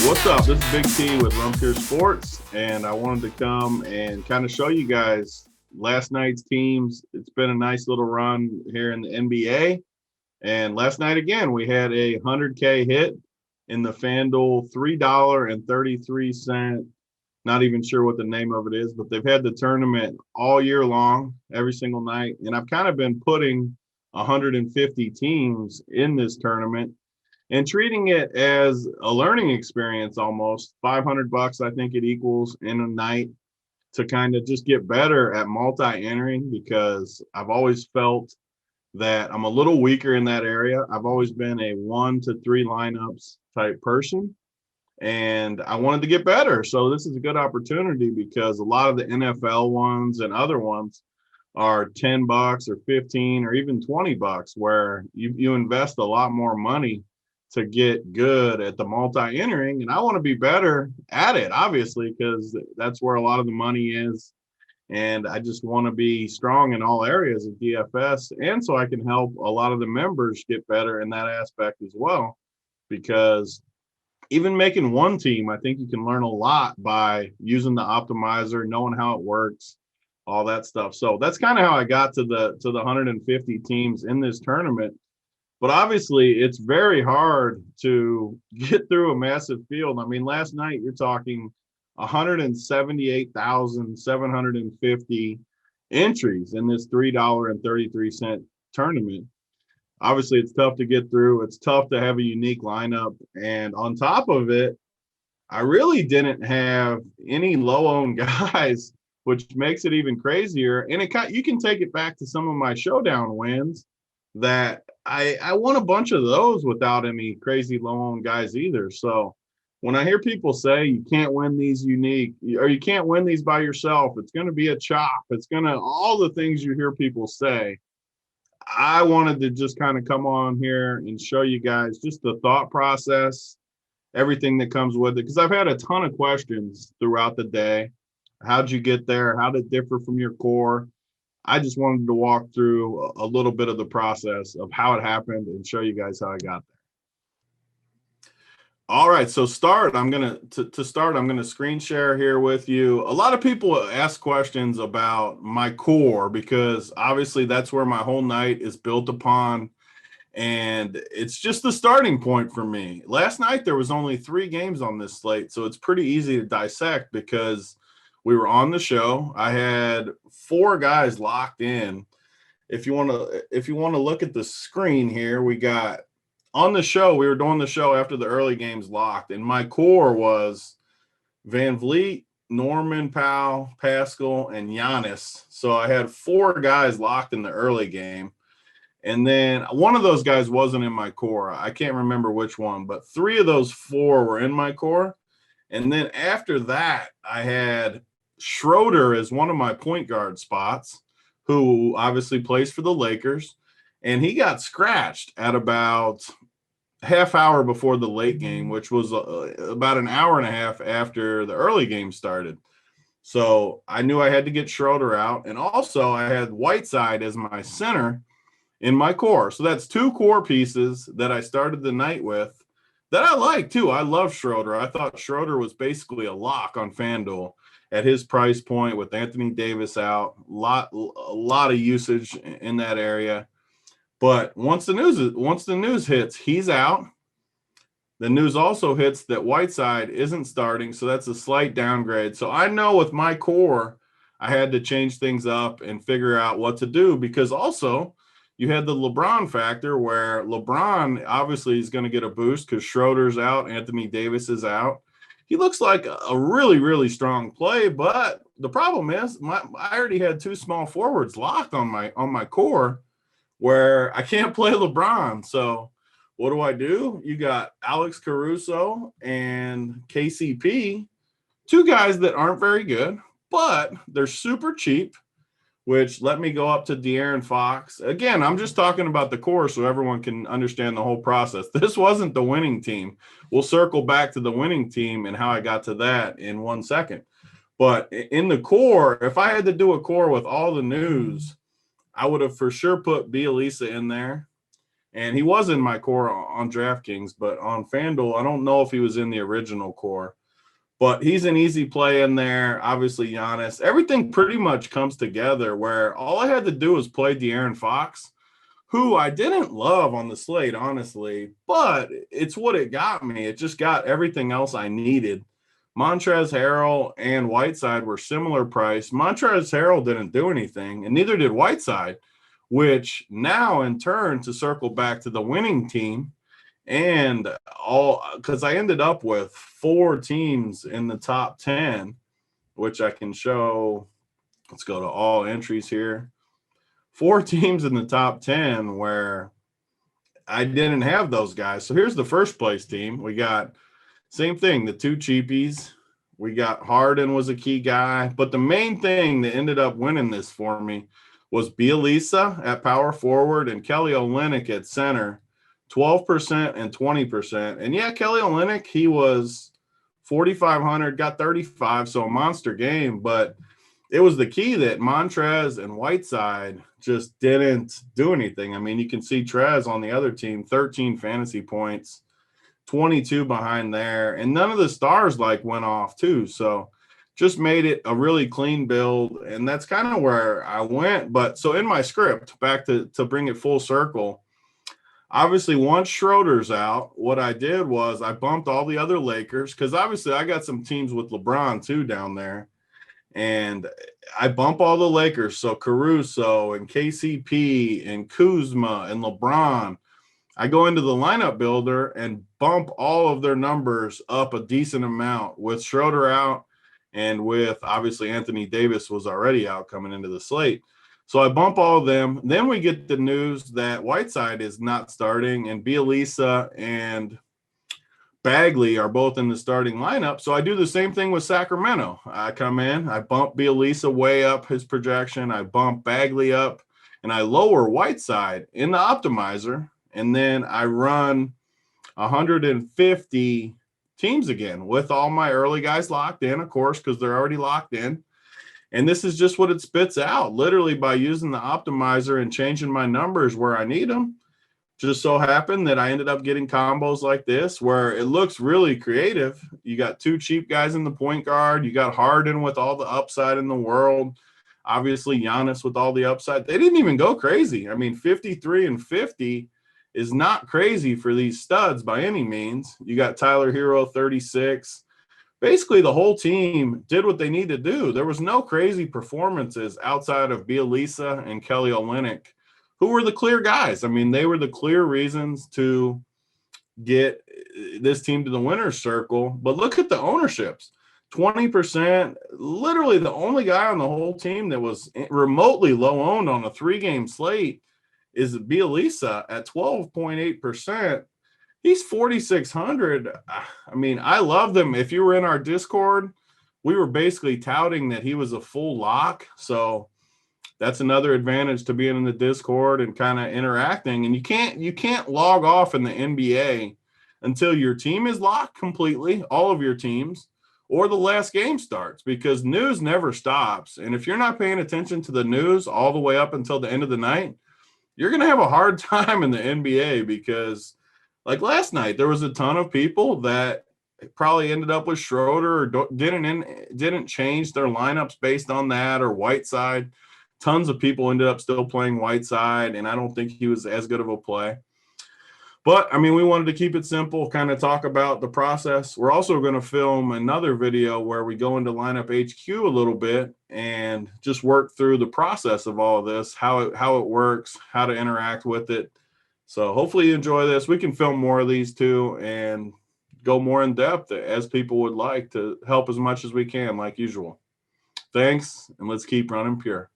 What's up? This is Big T with Rumpier Sports, and I wanted to come and kind of show you guys last night's teams. It's been a nice little run here in the NBA, and last night again we had a 100K hit in the FanDuel $3.33. Not even sure what the name of it is, but they've had the tournament all year long, every single night, and I've kind of been putting 150 teams in this tournament and treating it as a learning experience. Almost $500 I think it equals in a night to kind of just get better at multi-entering, because I've always felt that I'm a little weaker in that area. I've always been a 1 to 3 lineups type person, and I wanted to get better. So this is a good opportunity, because a lot of the NFL ones and other ones are $10 or 15 or even $20, where you invest a lot more money to get good at the multi-entering. And I want to be better at it, obviously, because that's where a lot of the money is. And I just want to be strong in all areas of DFS. And so I can help a lot of the members get better in that aspect as well, because even making one team, I think you can learn a lot by using the optimizer, knowing how it works, all that stuff. So that's kind of how I got to the 150 teams in this tournament. But obviously, it's very hard to get through a massive field. I mean, last night you're talking 178,750 entries in this $3.33 tournament. Obviously, it's tough to get through. It's tough to have a unique lineup. And on top of it, I really didn't have any low-owned guys, which makes it even crazier. And you can take it back to some of my Showdown wins that I won a bunch of those without any crazy low-owned guys either. So when I hear people say you can't win these unique, or you can't win these by yourself, it's going to be a chop, it's going to, all the things you hear people say, I wanted to just kind of come on here and show you guys just the thought process, everything that comes with it. Because I've had a ton of questions throughout the day. How'd you get there? How did it differ from your core? I just wanted to walk through a little bit of the process of how it happened and show you guys how I got there. All right, so I'm gonna screen share here with you. A lot of people ask questions about my core, because obviously that's where my whole night is built upon, and it's just the starting point for me. Last night there was only 3 games on this slate, so it's pretty easy to dissect because we were on the show. I had 4 guys locked in. If you want to look at the screen here, we got on the show. We were doing the show after the early games locked, and my core was Van Vliet, Norman Powell, Pascal, and Giannis. So I had 4 guys locked in the early game. And then one of those guys wasn't in my core. I can't remember which one, but 3 of those 4 were in my core. And then after that, I had Schroeder as one of my point guard spots, who obviously plays for the Lakers. And he got scratched at about half hour before the late game, which was about an hour and a half after the early game started. So I knew I had to get Schroeder out. And also I had Whiteside as my center in my core. So that's 2 core pieces that I started the night with that I like too. I love Schroeder. I thought Schroeder was basically a lock on FanDuel at his price point with Anthony Davis out. A lot of usage in that area. But once the news hits, he's out. The news also hits that Whiteside isn't starting, so that's a slight downgrade. So I know with my core, I had to change things up and figure out what to do, because also you had the LeBron factor, where LeBron obviously is going to get a boost because Schroeder's out, Anthony Davis is out. He looks like a really, really strong play, but the problem is I already had 2 small forwards locked on my core, where I can't play LeBron. So what do? You got Alex Caruso and KCP, 2 guys that aren't very good, but they're super cheap, which let me go up to De'Aaron Fox. Again, I'm just talking about the core so everyone can understand the whole process. This wasn't the winning team. We'll circle back to the winning team and how I got to that in 1 second. But in the core, if I had to do a core with all the news, I would have for sure put Bielisa in there. And he was in my core on DraftKings, but on FanDuel, I don't know if he was in the original core. But he's an easy play in there. Obviously, Giannis. Everything pretty much comes together where all I had to do was play De'Aaron Fox, who I didn't love on the slate, honestly, but it's what it got me. It just got everything else I needed. Montrezl Harrell and Whiteside were similar price. Montrezl Harrell didn't do anything, and neither did Whiteside, which now in turn to circle back to the winning team and all because I ended up with 4 teams in the top 10, which I can show. Let's go to all entries here. 4 teams in the top 10 where I didn't have those guys. So here's the first place team. We got same thing, the 2 cheapies. We got Harden was a key guy. But the main thing that ended up winning this for me was Bielisa at power forward and Kelly Olynyk at center, 12% and 20%. And yeah, Kelly Olynyk, he was 4,500, got 35, so a monster game. But it was the key that Montrez and Whiteside just didn't do anything. I mean, you can see Trez on the other team, 13 fantasy points, 22 behind there, and none of the stars went off too. So just made it a really clean build, and that's kind of where I went. But so in my script, back to bring it full circle, obviously once Schroeder's out, what I did was I bumped all the other Lakers because obviously I got some teams with LeBron too down there. And I bump all the Lakers, so Caruso and KCP and Kuzma and LeBron. I go into the lineup builder and bump all of their numbers up a decent amount with Schroeder out and with obviously Anthony Davis was already out coming into the slate. So I bump all of them. Then we get the news that Whiteside is not starting and Bielisa and Bagley are both in the starting lineup. So I do the same thing with Sacramento. I come in, I bump Bielisa way up his projection. I bump Bagley up and I lower Whiteside in the optimizer. And then I run 150 teams again with all my early guys locked in, of course, because they're already locked in. And this is just what it spits out, literally by using the optimizer and changing my numbers where I need them. Just so happened that I ended up getting combos like this where it looks really creative. You got 2 cheap guys in the point guard. You got Harden with all the upside in the world. Obviously, Giannis with all the upside. They didn't even go crazy. I mean, 53 and 50 is not crazy for these studs by any means. You got Tyler Hero, 36. Basically, the whole team did what they need to do. There was no crazy performances outside of Bielisa and Kelly Olynyk, who were the clear guys. I mean, they were the clear reasons to get this team to the winner's circle. But look at the ownerships. 20%, literally the only guy on the whole team that was remotely low owned on a 3-game slate is Bielisa at 12.8%. He's 4,600. I mean, I love them. If you were in our Discord, we were basically touting that he was a full lock. So that's another advantage to being in the Discord and kind of interacting. And you can't log off in the NBA until your team is locked completely, all of your teams, or the last game starts, because news never stops. And if you're not paying attention to the news all the way up until the end of the night, you're going to have a hard time in the NBA because like last night, there was a ton of people that probably ended up with Schroeder or didn't change their lineups based on that, or Whiteside. Tons of people ended up still playing Whiteside, and I don't think he was as good of a play. But, I mean, we wanted to keep it simple, kind of talk about the process. We're also going to film another video where we go into Lineup HQ a little bit and just work through the process of all of this, how it works, how to interact with it. So hopefully you enjoy this. We can film more of these too and go more in depth as people would like to help as much as we can, like usual. Thanks, and let's keep running pure.